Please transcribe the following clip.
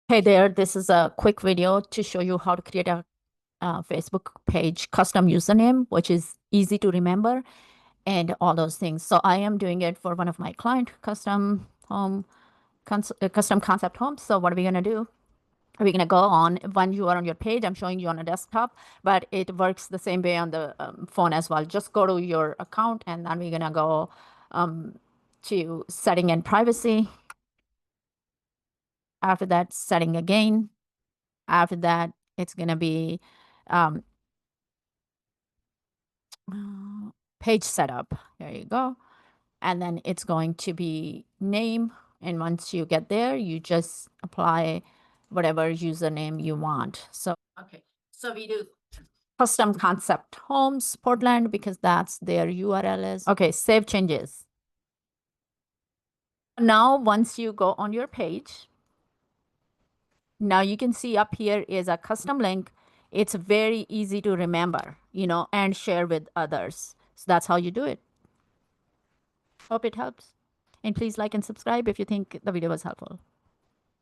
Hey there, this is a quick video to show you how to create a Facebook page custom username, which is easy to remember and all those things. So I am doing it for one of my client custom concept homes. So what are we going to do? We're going to go on when you are on your page. I'm showing you on a desktop, but it works the same way on the phone as well. Just go to your account and then we're going to go to setting and privacy. After that, setting again. After that, it's going to be um, page setup. There you go. And then it's going to be name. And once you get there, you just apply whatever username you want. So, okay. So we do custom concept homes, Portland, because that's their URL is. Okay, save changes. Now, once you go on your page, now you can see up here is a custom link. It's very easy to remember, and share with others. So that's how you do it. Hope it helps. And please like and subscribe if you think the video was helpful.